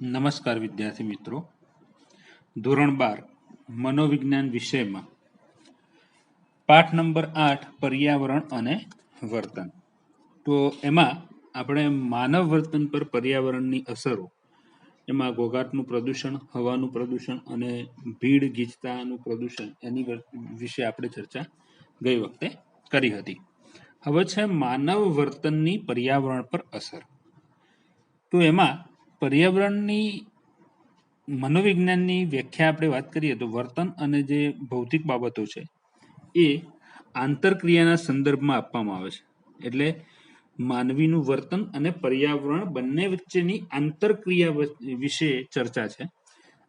નમસ્કાર વિદ્યાર્થી મિત્રો. ધોરણ 12 મનોવિજ્ઞાન વિષયમાં પાઠ નંબર 8 પર્યાવરણ અને વર્તન. તો એમાં આપણે માનવ વર્તન પર પર્યાવરણની અસરો, એમાં ઘોઘાટનું પ્રદૂષણ, હવાનું પ્રદૂષણ અને ભીડ ગીચતાનું પ્રદૂષણ એની વિશે આપણે ચર્ચા ગઈ વખતે કરી હતી. હવે છે માનવ વર્તનની પર્યાવરણ પર અસર. તો એમાં પર્યાવરણની મનોવિજ્ઞાનની વ્યાખ્યા આપણે વાત કરીએ તો વર્તન અને જે ભૌતિક બાબતો છે એ આંતરક્રિયાના સંદર્ભમાં આપવામાં આવે છે. એટલે માનવીનું વર્તન અને પર્યાવરણ બંને વચ્ચેની આંતરક્રિયા વિશે ચર્ચા છે.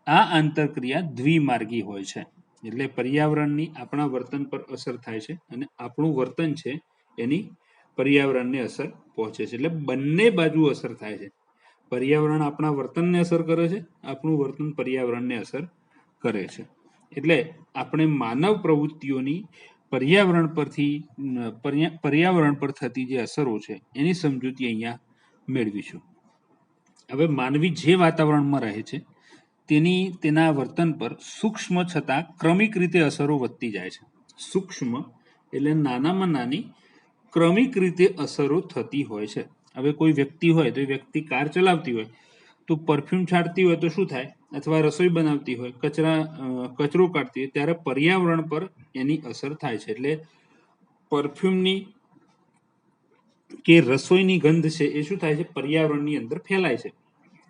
આ આંતરક્રિયા દ્વિમાર્ગી હોય છે. એટલે પર્યાવરણની આપણા વર્તન પર અસર થાય છે અને આપણું વર્તન છે એની પર્યાવરણને અસર પહોંચે છે. એટલે બંને બાજુ અસર થાય છે. પર્યાવરણ આપણા વર્તનને અસર કરે છે, આપણું વર્તન પર્યાવરણને અસર કરે છે. એટલે આપણે માનવ પ્રવૃત્તિઓની પર્યાવરણ પર થતી જે અસરો છે એની સમજૂતી અહીંયા મેળવીશું. હવે માનવી જે વાતાવરણમાં રહે છે તેના વર્તન પર સૂક્ષ્મ છતાં ક્રમિક રીતે અસરો વધતી જાય છે. સૂક્ષ્મ એટલે નાનામાં નાની ક્રમિક રીતે અસરો થતી હોય છે. હવે કોઈ વ્યક્તિ હોય તો એ વ્યક્તિ કાર ચલાવતી હોય તો પરફ્યુમ છાંટતી હોય તો શું થાય, અથવા રસોઈ બનાવતી હોય, કચરો કાઢતી હોય ત્યારે પર્યાવરણ પર એની અસર થાય છે. એટલે પરફ્યુમની કે રસોઈની ગંધ છે એ શું થાય છે, પર્યાવરણની અંદર ફેલાય છે.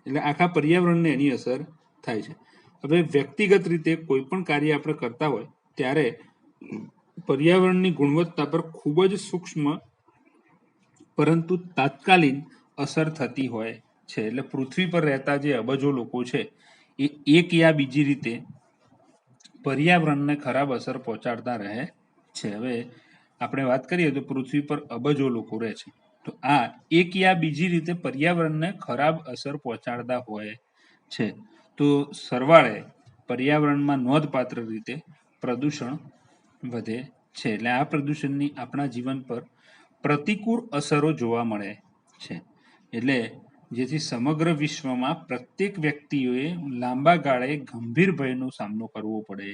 એટલે આખા પર્યાવરણને એની અસર થાય છે. હવે વ્યક્તિગત રીતે કોઈ પણ કાર્ય આપણે કરતા હોય ત્યારે પર્યાવરણની ગુણવત્તા પર ખૂબ જ સૂક્ષ્મ પરંતુ તાત્કાલિક અસર થતી હોય છે. એટલે પૃથ્વી પર રહેતા જે અબજો લોકો છે એ એક યા બીજી રીતે પર્યાવરણને ખરાબ અસર પહોંચાડતા રહે છે. હવે આપણે વાત કરીએ તો પૃથ્વી પર અબજો લોકો રહે છે, તો આ એક યા બીજી રીતે પર્યાવરણને ખરાબ અસર પહોંચાડતા હોય છે. તો સરવાળે પર્યાવરણમાં નોંધપાત્ર રીતે પ્રદૂષણ વધે છે. એટલે આ પ્રદૂષણની આપણા જીવન પર પ્રતિકૂળ અસરો જોવા મળે છે. એટલે જેથી સમગ્ર વિશ્વમાં પ્રત્યેક વ્યક્તિઓએ લાંબા ગાળે ગંભીર ભયનો સામનો કરવો પડે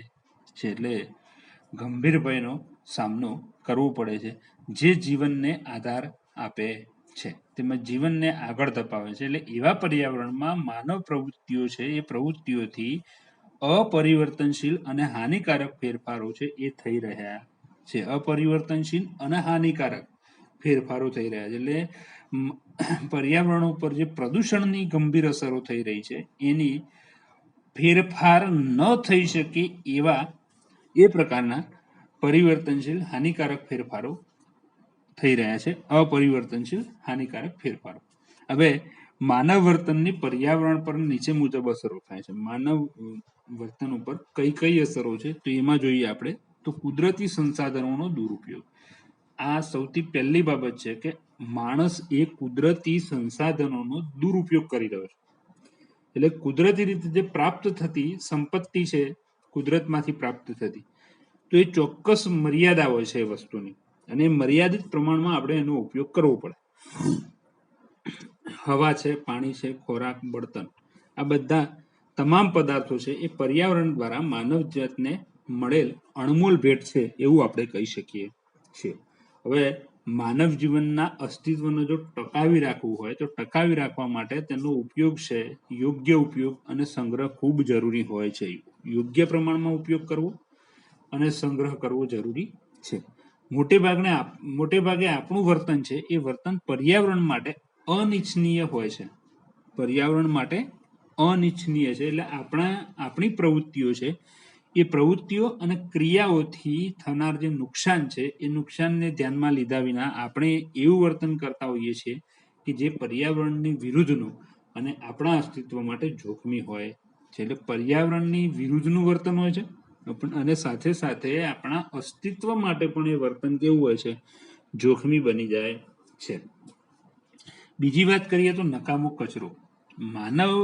છે. એટલે ગંભીર ભયનો સામનો કરવો પડે છે જે જીવનને આધાર આપે છે, તેમજ જીવનને આગળ ધપાવે છે. એટલે એવા પર્યાવરણમાં માનવ પ્રવૃત્તિઓ છે એ પ્રવૃત્તિઓથી અપરિવર્તનશીલ અને હાનિકારક ફેરફારો છે એ થઈ રહ્યા છે. અપરિવર્તનશીલ અને હાનિકારક ફેરફારો થઈ રહ્યા છે. એટલે પર્યાવરણ ઉપર જે પ્રદૂષણની ગંભીર અસરો થઈ રહી છે એની ફેરફાર ન થઈ શકે એવા એ પ્રકારના પરિવર્તનશીલ હાનિકારક ફેરફારો થઈ રહ્યા છે. અપરિવર્તનશીલ હાનિકારક ફેરફારો. હવે માનવ વર્તનની પર્યાવરણ પર નીચે મુજબ અસરો થાય છે. માનવ વર્તન ઉપર કઈ કઈ અસરો છે તો એમાં જોઈએ આપણે તો કુદરતી સંસાધનોનો દુરુપયોગ. આ સૌથી પહેલી બાબત છે કે માણસ એ કુદરતી સંસાધનોનો દુરુપયોગ કરી રહ્યો છે. એટલે કુદરતી રીતે જે પ્રાપ્ત થતી સંપત્તિ છે, કુદરતમાંથી પ્રાપ્ત થતી, તો એ ચોક્કસ મર્યાદા હોય છે એ વસ્તુની, અને મર્યાદિત પ્રમાણમાં આપણે એનો ઉપયોગ કરવો પડે. હવા છે, પાણી છે, ખોરાક, બળતણ, આ બધા તમામ પદાર્થો છે એ પર્યાવરણ દ્વારા માનવ જાતને મળેલ અણમોલ ભેટ છે એવું આપણે કહી શકીએ છીએ. હવે માનવ જીવનના અસ્તિત્વને જો ટકાવી રાખવું હોય તો ટકાવી રાખવા માટે તેનો ઉપયોગ છે, યોગ્ય ઉપયોગ અને સંગ્રહ ખૂબ જરૂરી હોય છે. યોગ્ય પ્રમાણમાં ઉપયોગ કરવો અને સંગ્રહ કરવો જરૂરી છે. મોટે ભાગે આપણું વર્તન છે એ વર્તન પર્યાવરણ માટે અનિચ્છનીય હોય છે. પર્યાવરણ માટે અનિચ્છનીય છે. એટલે આપણી પ્રવૃત્તિઓ છે એ પ્રવૃત્તિઓ અને ક્રિયાઓથી થનાર જે નુકસાન છે એ નુકસાનને ધ્યાનમાં લીધા વિના આપણે એવું વર્તન કરતા હોઈએ છીએ કે જે પર્યાવરણની વિરુદ્ધનું અને આપણા અસ્તિત્વ માટે જોખમી હોય છે. એટલે પર્યાવરણની વિરુદ્ધનું વર્તન હોય છે અને સાથે સાથે આપણા અસ્તિત્વ માટે પણ એ વર્તન કેવું હોય છે, જોખમી બની જાય છે. બીજી વાત કરીએ તો નકામો કચરો. માનવ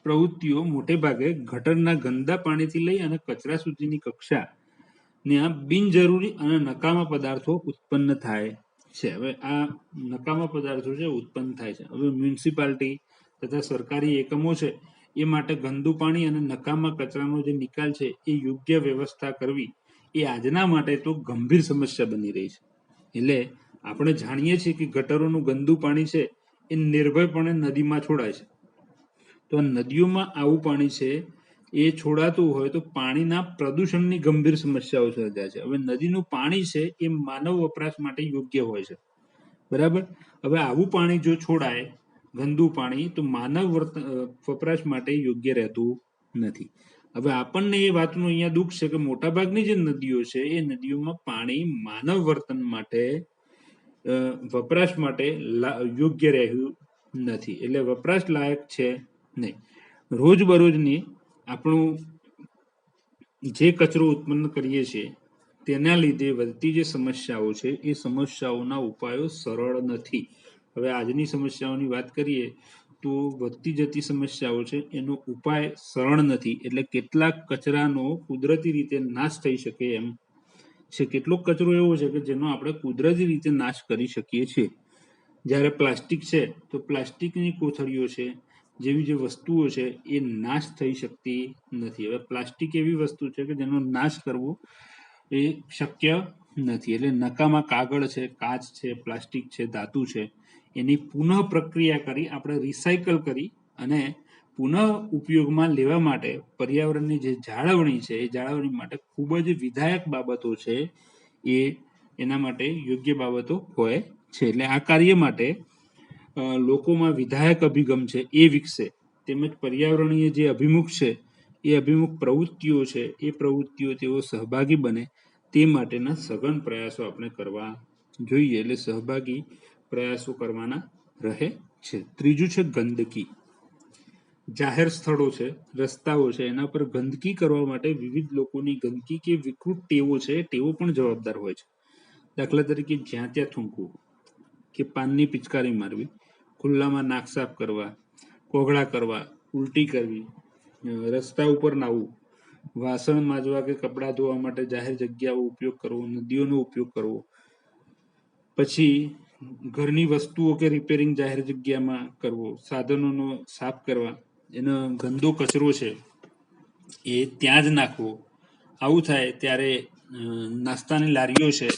પ્રવૃત્તિઓ મોટે ભાગે ગટરના ગંદા પાણીથી લઈ અને કચરા સુધીની કક્ષાને આ બિનજરૂરી અને નકામા પદાર્થો ઉત્પન્ન થાય છે. હવે આ નકામા પદાર્થો છે ઉત્પન્ન થાય છે. હવે મ્યુનિસિપાલિટી તથા સરકારી એકમો છે એ માટે ગંદુ પાણી અને નકામા કચરાનો જે નિકાલ છે એ યોગ્ય વ્યવસ્થા કરવી એ આજના માટે તો ગંભીર સમસ્યા બની રહી છે. એટલે આપણે જાણીએ છીએ કે ગટરોનું ગંદુ પાણી છે એ નિર્ભયપણે નદીમાં છોડાય છે. તો નદીઓમાં આવું પાણી છે એ છોડાતું હોય તો પાણીના પ્રદૂષણની ગંભીર સમસ્યાઓ સર્જાય છે. હવે નદીનું પાણી છે એ માનવ વપરાશ માટે યોગ્ય હોય છે, બરાબર. હવે આવું પાણી જો છોડાય ગંદુ પાણી તો માનવ વપરાશ માટે યોગ્ય રહેતું નથી. હવે આપણને એ વાતનું અહીંયા દુઃખ છે કે મોટાભાગની જે નદીઓ છે એ નદીઓમાં પાણી માનવ વર્તન માટે વપરાશ માટે યોગ્ય રહ્યું નથી, એટલે વપરાશ લાયક છે નહીં. રોજબરોજની આપણું જે કચરો ઉત્પન્ન કરીએ છીએ તેના લીધે વધતી જે સમસ્યાઓ છે એ સમસ્યાઓના ઉપાયો સરળ નથી. હવે આજની સમસ્યાઓની વાત કરીએ તો વધતી જતી સમસ્યાઓ છે એનો ઉપાય સરળ નથી. એટલે કેટલાક કચરાનો કુદરતી રીતે નાશ થઈ શકે એમ છે, કેટલોક કચરો એવો છે કે જેનો આપણે કુદરતી રીતે નાશ કરી શકીએ છીએ. જ્યારે પ્લાસ્ટિક છે તો પ્લાસ્ટિકની કોથળીઓ છે જેવી જે વસ્તુઓ છે એ નાશ થઈ શકતી નથી. હવે પ્લાસ્ટિક એવી વસ્તુ છે કે જેનો નાશ કરવો એ શક્ય નથી. એટલે નકામા કાગળ છે, કાચ છે, પ્લાસ્ટિક છે, ધાતુ છે, એની પુનઃ પ્રક્રિયા કરી આપણે રિસાયકલ કરી અને પુનઃ ઉપયોગમાં લેવા માટે પર્યાવરણની જે જાળવણી છે એ જાળવણી માટે ખૂબ જ વિધાયક બાબતો છે એ એના માટે યોગ્ય બાબતો હોય છે. એટલે આ કાર્ય માટે લોકોમાં વિધાયક અભિગમ છે એ વિકસે, તેમજ પર્યાવરણીય જે અભિમુખ છે એ અભિમુખ પ્રવૃત્તિઓ છે એ પ્રવૃત્તિઓ તેઓ સહભાગી બને તે માટેના સઘન પ્રયાસો આપણે કરવા જોઈએ. એટલે સહભાગી પ્રયાસો કરવાના રહે છે. ત્રીજું છે ગંદકી. જાહેર સ્થળો છે, રસ્તાઓ છે, એના પર ગંદકી કરવા માટે વિવિધ લોકોની ગંદકી કે વિકૃત ટેવો છે ટેવો પણ જવાબદાર હોય છે. દાખલા તરીકે જ્યાં ત્યાં થૂંકવું કે પાનની પિચકારી મારવી, ખુલ્લામાં નાક સાફ કરવા, કોગળા કરવા, ઉલટી કરવી, રસ્તા ઉપર નાહવું, વાસણ માંજવા કે કપડાં ધોવા માટે જાહેર જગ્યાઓ ઉપયોગ કરવો, નદીઓનો ઉપયોગ કરવો, પછી ઘરની વસ્તુઓ કે રિપેરિંગ જાહેર જગ્યામાં કરવો, સાધનોનો સાફ કરવા, એનો ગંદો કચરો છે એ ત્યાં જ નાખવો. આવું થાય ત્યારે નાસ્તાની લારીઓ છે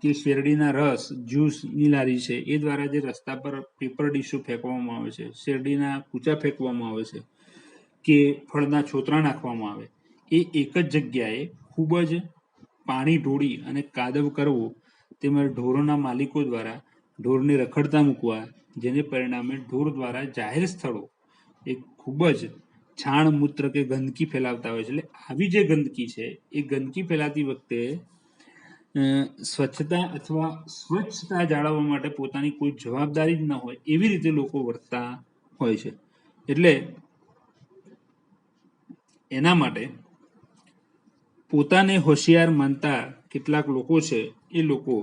કે શેરડીના રસ, જ્યુસની લારી છે એ દ્વારા જે રસ્તા પર પેપર ડીશો ફેંકવામાં આવે છે, શેરડીના કૂચા ફેંકવામાં આવે છે કે ફળના છોતરા નાખવામાં આવે, એ એક જ જગ્યાએ ખૂબ જ પાણી ઢોળી અને કાદવ કરવો, તેમજ ઢોરોના માલિકો દ્વારા ઢોરને રખડતા મૂકવા, જેને પરિણામે ઢોર દ્વારા જાહેર સ્થળો એ ખૂબ જ છાણ, મૂત્ર કે ગંદકી ફેલાવતા હોય છે. એટલે આવી જે ગંદકી છે એ ગંદકી ફેલાતી વખતે સ્વચ્છતા અથવા સ્વચ્છતા જાળવવા માટે પોતાની કોઈ જવાબદારી જ ન હોય એવી રીતે લોકો વર્તતા હોય છે. એટલે એના માટે પોતાને હોશિયાર માનતા કેટલાક લોકો છે એ લોકો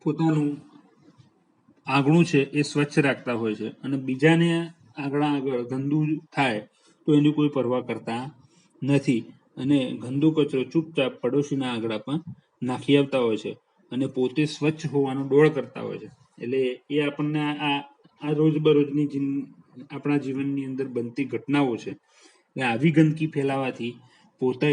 પોતાનું આંગણું છે એ સ્વચ્છ રાખતા હોય છે અને બીજાને આગળ ગંદુ થાય તો એની કોઈ પરવા કરતા નથી અને ગંદુ કચરો ચૂપચાપ પડોશીના આંગણા પર નાખી આવતા હોય છે અને પોતે સ્વચ્છ હોવાનો ડોળ કરતા હોય છે. એટલે એ આપણને આ રોજબરોજની આપણા જીવનની અંદર બનતી ઘટનાઓ છે. એટલે આવી ગંદકી ફેલાવાથી પોતે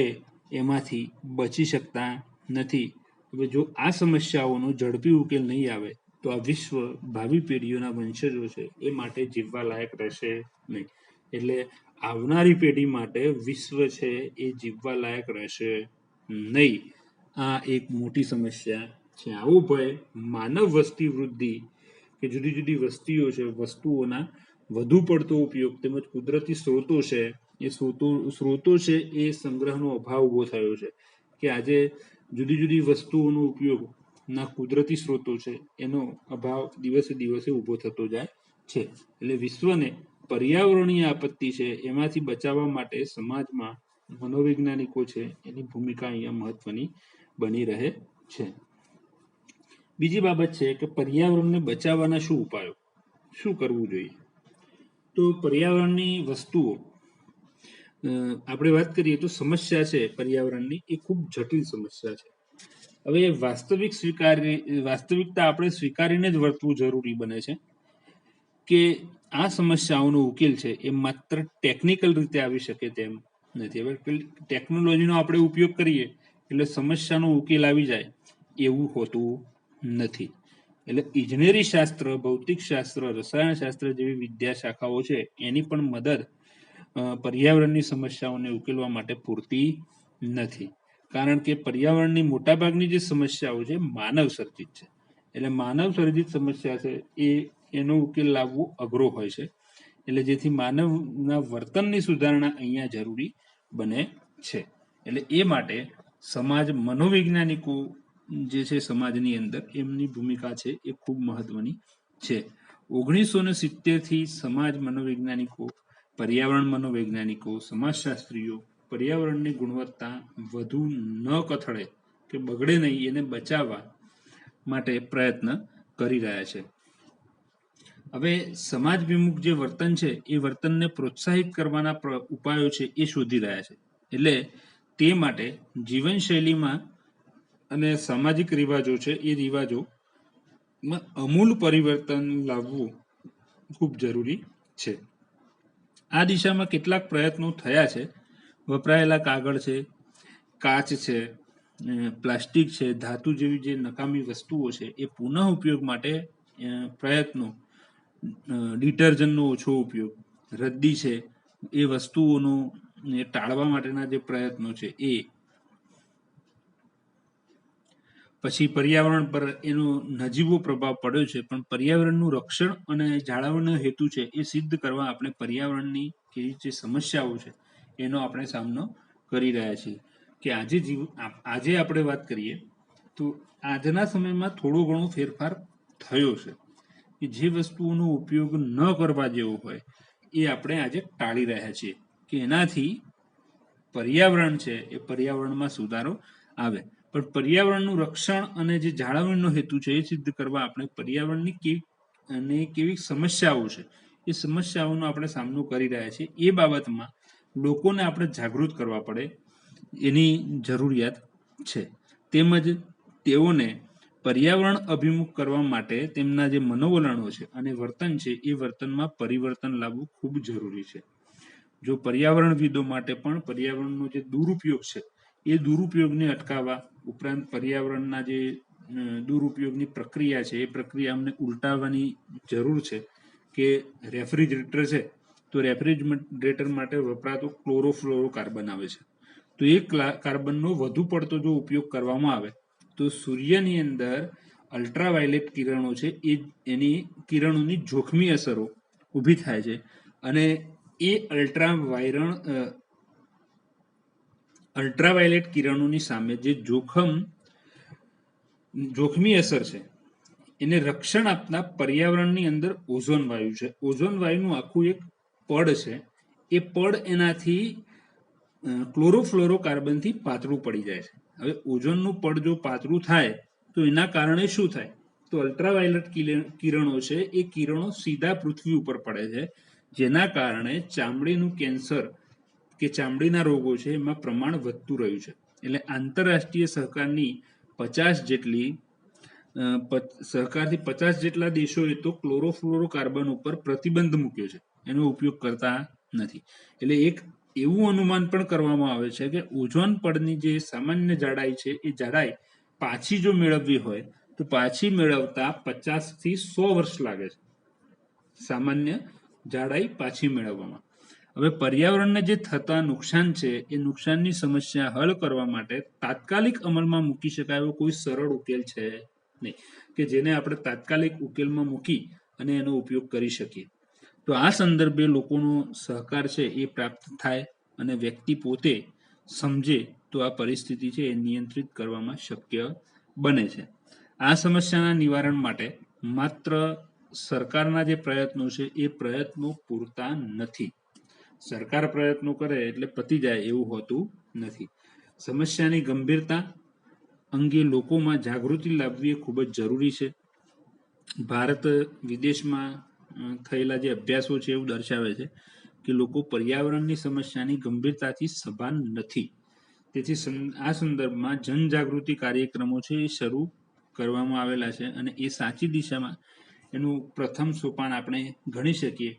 એમાંથી બચી શકતા નથી. હવે જો આ સમસ્યાઓનો ઝડપી ઉકેલ નહીં આવે તો આ વિશ્વ ભાવિ પેઢીઓના વંશજો છે એ માટે જીવવા લાયક રહેશે નહીં. એટલે આવનારી પેઢી માટે વિશ્વ છે એ જીવવા લાયક રહેશે નહીં. આ એક મોટી સમસ્યા છે. આવો ભય માનવ વસ્તી વૃદ્ધિ કે જુદી જુદી વસ્તીઓ છે, વસ્તુઓના વધુ પડતો ઉપયોગ તેમજ કુદરતી સ્ત્રોતો છે એ સ્ત્રોતો છે એ સંગ્રહનો અભાવ ઉભો થયો છે કે આજે જુદી જુદી વસ્તુઓનો ઉપયોગ ના કુદરતી સ્ત્રોતો છે એનો અભાવ દિવસે દિવસે ઉભો થતો જાય છે. એટલે વિશ્વને પર્યાવરણીય આપત્તિ છે એમાંથી બચાવવા માટે સમાજમાં મનોવૈજ્ઞાનિકો છે એની ભૂમિકા અહીંયા મહત્વની બની રહે છે. બીજી બાબત છે કે પર્યાવરણને બચાવવાના શું ઉપાયો, શું કરવું જોઈએ. તો પર્યાવરણની વસ્તુઓ આપણે વાત કરીએ તો સમસ્યા છે પર્યાવરણની એ ખૂબ જટિલ સમસ્યા છે. હવે વાસ્તવિકતા આપણે સ્વીકારીને જ વર્તવું જરૂરી બને છે કે આ સમસ્યાઓનો ઉકેલ છે એ માત્ર ટેકનિકલ રીતે આવી શકે તેમ નથી. હવે ટેકનોલોજીનો આપણે ઉપયોગ કરીએ એટલે સમસ્યાનો ઉકેલ આવી જાય એવું હોતું નથી. એટલે ઇજનેરી શાસ્ત્ર, ભૌતિક શાસ્ત્ર, રસાયણ શાસ્ત્ર જેવી વિદ્યા શાખાઓ છે એની પણ મદદ પર્યાવરણની સમસ્યાઓને ઉકેલવા માટે પૂરતી નથી. કારણ કે પર્યાવરણની મોટાભાગની જે સમસ્યાઓ છે માનવ સર્જિત છે. એટલે માનવ સર્જિત સમસ્યા છે એનો ઉકેલ લાવવો અઘરો હોય છે. એટલે જેથી માનવના વર્તનની સુધારણા અહીંયા જરૂરી બને છે. એટલે એ માટે સમાજ મનોવૈજ્ઞાનિકો જે છે સમાજની અંદર એમની ભૂમિકા છે એ ખૂબ મહત્વની છે. 1970 થી સમાજ મનોવૈજ્ઞાનિકો, પર્યાવરણ મનોવૈજ્ઞાનિકો, સમાજશાસ્ત્રીઓ પર્યાવરણની ગુણવત્તા વધુ ન કથળે કે બગડે નહીં એને બચાવવા માટે પ્રયત્ન કરી રહ્યા છે. હવે સમાજભિમુખ જે વર્તન છે એ વર્તનને પ્રોત્સાહિત કરવાના ઉપાયો છે એ શોધી રહ્યા છે. એટલે તે માટે જીવનશૈલીમાં અને સામાજિક રિવાજો છે એ રિવાજોમાં અમૂલ પરિવર્તન લાવવું ખૂબ જરૂરી છે. આ દિશામાં કેટલાક પ્રયત્નો થયા છે. વપરાયેલા કાગળ છે, કાચ છે, પ્લાસ્ટિક છે, ધાતુ જેવી જે નકામી વસ્તુઓ છે એ પુનઃ ઉપયોગ માટે પ્રયત્નો, ડિટર્જન્ટનો ઓછો ઉપયોગ, રદ્દી છે એ વસ્તુઓનો ટાળવા માટેના જે પ્રયત્નો છે એ, પછી પર્યાવરણ પર એનો નજીવો પ્રભાવ પડ્યો છે, પણ પર્યાવરણનું રક્ષણ અને જાળવવાનો હેતુ છે એ સિદ્ધ કરવા આપણે પર્યાવરણની જે સમસ્યાઓ છે એનો આપણે સામનો કરી રહ્યા છીએ. કે આજે આપણે વાત કરીએ તો આજના સમયમાં થોડો ઘણો ફેરફાર થયો છે કે જે વસ્તુઓનો ઉપયોગ ન કરવા જેવો હોય એ આપણે આજે ટાળી રહ્યા છીએ કે એનાથી પર્યાવરણ છે એ પર્યાવરણમાં સુધારો આવે. પણ પર્યાવરણનું રક્ષણ અને જે જાળવણીનો હેતુ છે એ સિદ્ધ કરવા આપણે પર્યાવરણની કેવી સમસ્યાઓ છે એ સમસ્યાઓનો આપણે સામનો કરી રહ્યા છીએ. એ બાબતમાં લોકોને આપણે જાગૃત કરવા પડે એની જરૂરિયાત છે. તેમજ તેઓને પર્યાવરણ અભિમુખ કરવા માટે તેમના જે મનોવલણો છે અને વર્તન છે એ વર્તનમાં પરિવર્તન લાવવું ખૂબ જરૂરી છે. જો પર્યાવરણવિદો માટે પણ પર્યાવરણનો જે દુરુપયોગ છે એ દુરુપયોગને અટકાવવા ઉપરાંત પર્યાવરણના જે દુરુપયોગની પ્રક્રિયા છે એ પ્રક્રિયા અમને ઉલટાવવાની જરૂર છે. કે રેફ્રિજરેટર છે તો રેફ્રિજરેટર માટે વપરાતો ક્લોરોફ્લોરોકાર્બન આવે છે, તો એ કાર્બનનો વધુ પડતો જો ઉપયોગ કરવામાં આવે તો સૂર્યની અંદર અલ્ટ્રાવાયોલેટ કિરણો છે એ એની કિરણોની જોખમી અસરો ઊભી થાય છે. અને એ અલ્ટ્રાવાયોલેટ કિરણોની સામે જે જોખમી અસર છે એને રક્ષણ આપતા પર્યાવરણની અંદર ઓઝોન વાયુ છે. ઓઝોન વાયુનું આખું એક પડ છે. એ પડ એનાથી ક્લોરોફ્લોરોકાર્બનથી પાતળું પડી જાય છે. હવે ઓઝોનનું પડ જો પાતળું થાય તો એના કારણે શું થાય? તો અલ્ટ્રાવાયોલેટ કિરણો છે એ કિરણો સીધા પૃથ્વી ઉપર પડે છે, જેના કારણે ચામડીનું કેન્સર કે ચામડીના રોગો છે એમાં પ્રમાણ વધતું રહ્યું છે. એટલે આંતરરાષ્ટ્રીય સહકારથી 50 જેટલા દેશોએ તો ક્લોરોફ્લોરોકાર્બન ઉપર પ્રતિબંધ મૂક્યો છે, એનો ઉપયોગ કરતા નથી. એટલે એક એવું અનુમાન પણ કરવામાં આવે છે કે ઓઝોન પડની જે સામાન્ય જાડાઈ છે એ જાડાઈ પાછી જો મેળવવી હોય તો પાછી મેળવતા 50 થી 100 વર્ષ લાગે છે સામાન્ય જાડાઈ પાછી મેળવવામાં. હવે પર્યાવરણને જે થતા નુકસાન છે એ નુકસાનની સમસ્યા હલ કરવા માટે તાત્કાલિક અમલમાં મૂકી શકાય એવો કોઈ સરળ ઉકેલ છે નહીં કે જેને આપણે તાત્કાલિક ઉકેલમાં મૂકી અને એનો ઉપયોગ કરી શકીએ. તો આ સંદર્ભે લોકોનો સહકાર છે એ પ્રાપ્ત થાય અને વ્યક્તિ પોતે સમજે તો આ પરિસ્થિતિ છે એ નિયંત્રિત કરવામાં શક્ય બને છે. આ સમસ્યાના નિવારણ માટે માત્ર સરકારના જે પ્રયત્નો છે એ પ્રયત્નો પૂરતા નથી. સરકાર પ્રયત્નો કરે એટલે પતી જાય એવું હોતું નથી. સમસ્યાની ગંભીરતા અંગે લોકોમાં જાગૃતિ લાવવી એ ખૂબ જ જરૂરી છે. ભારત વિદેશમાં થયેલા જે અભ્યાસો છે એવું દર્શાવે છે કે લોકો પર્યાવરણની સમસ્યાની ગંભીરતાથી સભાન નથી. તેથી આ સંદર્ભમાં જનજાગૃતિ કાર્યક્રમો છે એ શરૂ કરવામાં આવેલા છે અને એ સાચી દિશામાં એનું પ્રથમ સોપાન આપણે ગણી શકીએ.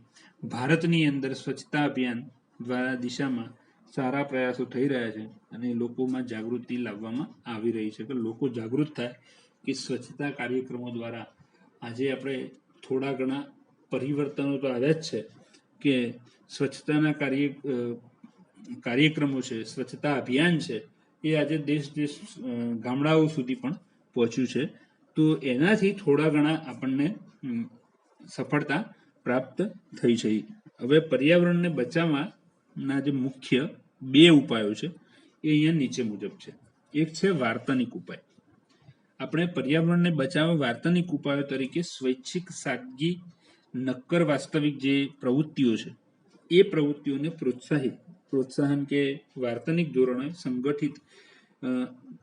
ભારતની અંદર સ્વચ્છતા અભિયાન દ્વારા દિશામાં સારા પ્રયાસો થઈ રહ્યા છે અને લોકોમાં જાગૃતિ લાવવામાં આવી રહી છે કે લોકો જાગૃત થાય કે સ્વચ્છતા કાર્યક્રમો દ્વારા આજે આપણે થોડા ઘણા પરિવર્તનો તો આવ્યા જ છે કે સ્વચ્છતાના કાર્યક્રમો છે, સ્વચ્છતા અભિયાન છે, એ આજે દેશ ગામડાઓ સુધી પણ પહોંચ્યું છે. તો એનાથી થોડા ઘણા આપણને સફળતા પ્રાપ્ત થઈ છે. હવે પર્યાવરણને બચાવવાના જે મુખ્ય 2 ઉપાયો છે એ અહીંયા નીચે મુજબ છે. એક છે વાર્તનિક ઉપાય. આપણે પર્યાવરણને બચાવવા વાર્તનિક ઉપાયો તરીકે સ્વૈચ્છિક, સાદગી, નક્કર વાસ્તવિક જે પ્રવૃત્તિઓ છે એ પ્રવૃત્તિઓને પ્રોત્સાહન કે વાર્તનિક ધોરણે સંગઠિત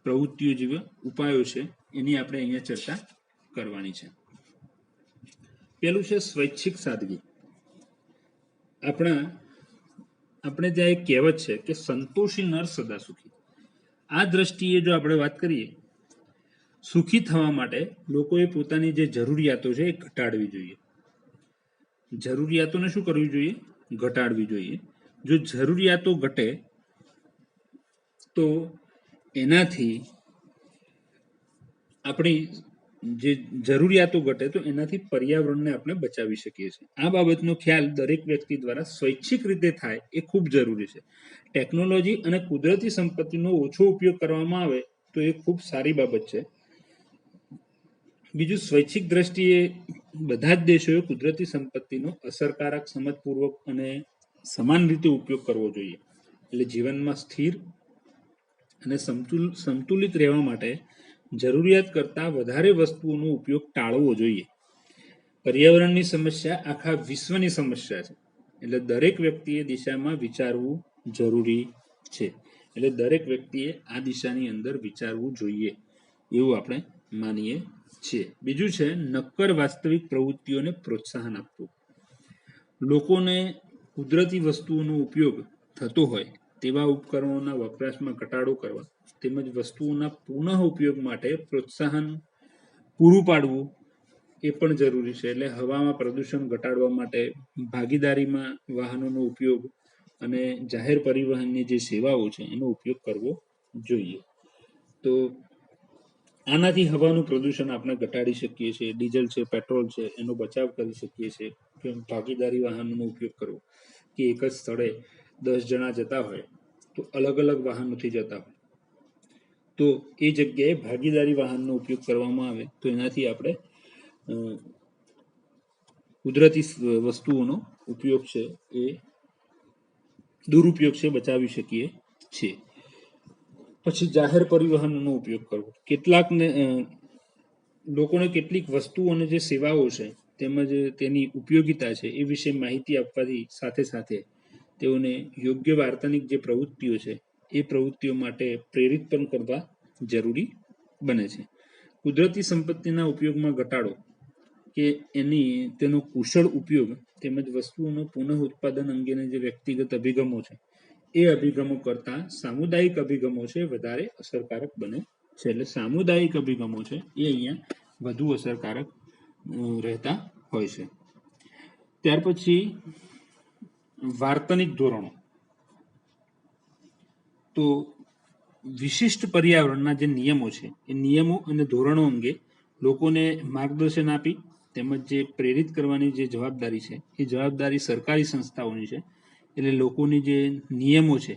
પ્રવૃત્તિઓ જેવા ઉપાયો છે એની આપણે અહીંયા ચર્ચા કરવાની છે. પેલું છે સ્વૈચ્છિક સાદગી. આપણે ત્યાં એક કહેવત છે કે સંતોષી નર સદા સુખી. આ દ્રષ્ટિએ જો આપણે વાત કરીએ, સુખી થવા માટે લોકોએ પોતાની જે જરૂરિયાતો છે એ ઘટાડવી જોઈએ. જરૂરિયાતોને શું કરવી જોઈએ? ઘટાડવી જોઈએ. જો જરૂરિયાતો ઘટે તો એનાથી આપણી જે જરૂરિયાતો ઘટે તો એનાથી પર્યાવરણને આપણે બચાવી શકીએ છીએ. આ બાબતનો ખ્યાલ દરેક વ્યક્તિ દ્વારા સ્વૈચ્છિક રીતે થાય એ ખૂબ જરૂરી છે. ટેકનોલોજી અને કુદરતી સંપત્તિનો ઓછો ઉપયોગ કરવામાં આવે તો એ ખૂબ સારી બાબત છે. બીજું, સ્વૈચ્છિક દ્રષ્ટિએ બધા જ દેશોએ કુદરતી સંપત્તિનો અસરકારક, સમજપૂર્વક અને સમાન રીતે ઉપયોગ કરવો જોઈએ. એટલે જીવનમાં સ્થિર અને સંતુલિત રહેવા માટે જરૂરિયાત કરતાં વધારે વસ્તુઓનો ઉપયોગ ટાળવો જોઈએ. પર્યાવરણની સમસ્યા આખા વિશ્વની સમસ્યા છે. એટલે દરેક વ્યક્તિએ દિશામાં વિચારવું જરૂરી છે. એટલે દરેક વ્યક્તિએ આ દિશાની અંદર વિચારવું જોઈએ એવું આપણે માનીએ છીએ. બીજું છે નક્કર વાસ્તવિક પ્રવૃત્તિઓને પ્રોત્સાહન આપવું. લોકોને કુદરતી વસ્તુઓનો ઉપયોગ થતો હોય તેવા ઉપકરણોના વપરાશમાં ઘટાડો કરવા તેમજ વસ્તુઓના પુનઃ ઉપયોગ માટે પ્રોત્સાહન પૂરું પાડવું એ પણ જરૂરી છે. એટલે હવામાં પ્રદૂષણ ઘટાડવા માટે ભાગીદારીમાં વાહનોનો ઉપયોગ અને જાહેર પરિવહનની જે સેવાઓ છે એનો ઉપયોગ કરવો જોઈએ. તો આનાથી હવાનું પ્રદૂષણ આપણે ઘટાડી શકીએ છીએ. ડીઝલ છે, પેટ્રોલ છે, એનો બચાવ કરી શકીએ છીએ. કે ભાગીદારી વાહનોનો ઉપયોગ કરવો કે એક જ સ્થળે 10 જણા જતા હોય તો અલગ અલગ વાહનોથી જતા હોય તો એ જગ્યાએ ભાગીદારી વાહનનો ઉપયોગ કરવામાં આવે તો એનાથી આપણે કુદરતી વસ્તુઓનો ઉપયોગ છે એ દુરુપયોગ છે બચાવી શકીએ છીએ. પછી જાહેર પરિવહનનો ઉપયોગ કરવો. લોકોને કેટલીક વસ્તુઓ અને જે સેવાઓ છે તેમજ તેની ઉપયોગિતા છે એ વિશે માહિતી આપવાની સાથે સાથે તેઓને યોગ્ય વાર્તનિક જે પ્રવૃત્તિઓ છે એ પ્રવૃત્તિઓ માટે પ્રેરિત પણ કરવા જરૂરી બને છે. કુદરતી સંપત્તિના ઉપયોગમાં ઘટાડો કે તેનો કુશળ ઉપયોગ તેમજ વસ્તુઓનો પુનઃ ઉત્પાદન અંગેના જે વ્યક્તિગત અભિગમો છે એ અભિગમો કરતાં સામુદાયિક અભિગમો છે વધારે અસરકારક બને છે. એટલે સામુદાયિક અભિગમો છે એ અહીંયા વધુ અસરકારક રહેતા હોય છે. ત્યાર પછી વાર્તનિક ધોરણો. તો વિશિષ્ટ પર્યાવરણના જે નિયમો છે એ નિયમો અને ધોરણો અંગે લોકોને માર્ગદર્શન આપી તેમજ જે પ્રેરિત કરવાની જે જવાબદારી છે એ જવાબદારી સરકારી સંસ્થાઓની છે. એટલે લોકોની જે નિયમો છે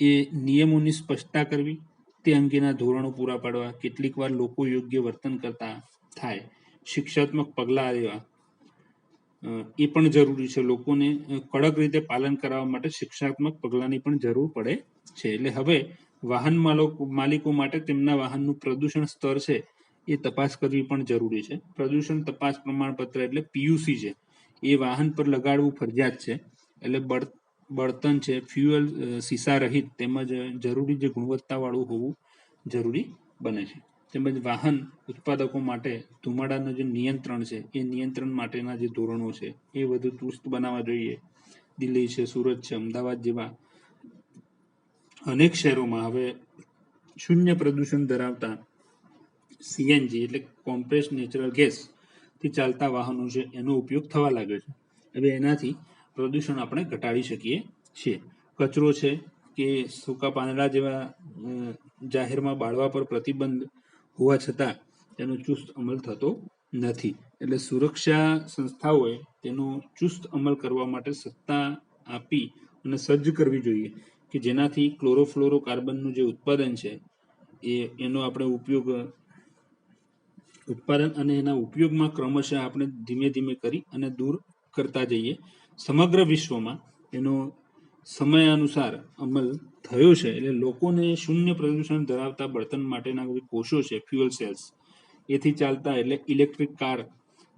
એ નિયમોની સ્પષ્ટતા કરવી, તે અંગેના ધોરણો પૂરા પાડવા, કેટલીક વાર લોકો યોગ્ય વર્તન કરતા થાય શિક્ષાત્મક પગલાં લેવા એ પણ જરૂરી છે. લોકોને કડક રીતે પાલન કરાવવા માટે શિક્ષાત્મક પગલાંની પણ જરૂર પડે છે. એટલે હવે વાહન માલિકો માટે તેમના વાહનનું પ્રદૂષણ સ્તર છે એ તપાસ કરવી પણ જરૂરી છે. પ્રદૂષણ તપાસ પ્રમાણપત્ર એટલે PUC છે એ વાહન પર લગાડવું ફરજિયાત છે. એટલે બળતણ છે, ફ્યુઅલ સીસા રહિત તેમજ જરૂરી જે ગુણવત્તાવાળું હોવું જરૂરી બને છે. તેમજ વાહન ઉત્પાદકો માટે ધુમાડાનું જે નિયંત્રણ છે એ નિયંત્રણ માટેના જે ધોરણો છે એ વધુ ચુસ્ત બનાવવા જોઈએ. દિલ્હી છે, સુરત છે, અમદાવાદ જેવા અનેક શહેરોમાં હવે શૂન્ય પ્રદૂષણ ધરાવતા CNG એટલે કોમ્પ્રેસ્ડ નેચરલ ગેસ થી ચાલતા વાહનો છે એનો ઉપયોગ થવા લાગ્યો છે. હવે એનાથી પ્રદૂષણ આપણે ઘટાડી શકીએ છીએ. કચરો છે કે સૂકા પાંદડા જેવા જાહેરમાં બાળવા પર પ્રતિબંધ હોવા છતાં તેનો ચુસ્ત અમલ થતો નથી. એટલે સુરક્ષા સંસ્થાઓએ તેનો ચુસ્ત અમલ કરવા માટે સત્તા આપી અને સજ્જ કરવી જોઈએ કે જેનાથી ક્લોરોફ્લોરોકાર્બનનું જે ઉત્પાદન છે એનો આપણે ઉત્પાદન અને એના ઉપયોગમાં ક્રમશઃ આપણે ધીમે ધીમે કરી અને દૂર કરતા જઈએ. સમગ્ર વિશ્વમાં એનો સમયાનુસાર અમલ થયો છે. એટલે લોકોને શૂન્ય પ્રદૂષણ ધરાવતા બળતણ માટેના કોષો છે, ફ્યુઅલ સેલ્સ, એથી ચાલતા એટલે ઇલેક્ટ્રિક કાર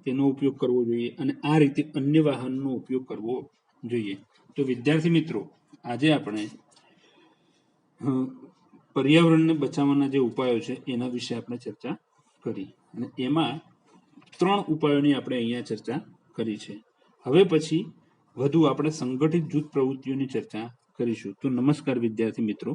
તેનો ઉપયોગ કરવો જોઈએ અને આ રીતે અન્ય વાહનનો ઉપયોગ કરવો જોઈએ. તો વિદ્યાર્થી મિત્રો, આજે આપણે પર્યાવરણને બચાવવાના જે ઉપાયો છે એના વિશે આપણે ચર્ચા કરી અને એમાં 3 ઉપાયોની આપણે અહીંયા ચર્ચા કરી છે. હવે પછી વધુ આપણે સંગઠિત જૂથ પ્રવૃત્તિઓની ચર્ચા કરીશું. તો નમસ્કાર વિદ્યાર્થી મિત્રો.